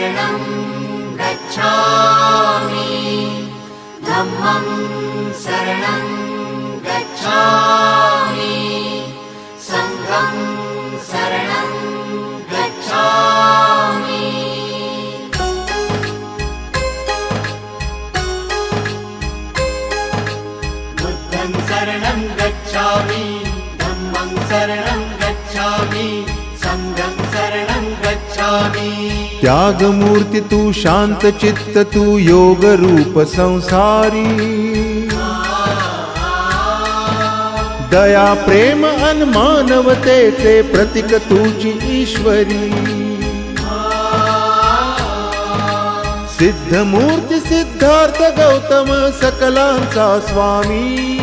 शरणं गच्छामि धम्मं शरणं गच्छामि संघं शरणं गच्छामि बुद्धं शरणं गच्छामि धम्मं शरणं गच्छामि संघं शरणं गच्छामि। त्याग मूर्ति तू शांत चित्त तू योग रूप संसारी दया प्रेम अन मानवतेचे प्रतीक तुझी ईश्वरी सिद्ध मूर्ति सिद्धार्थ गौतम सकलांचा स्वामी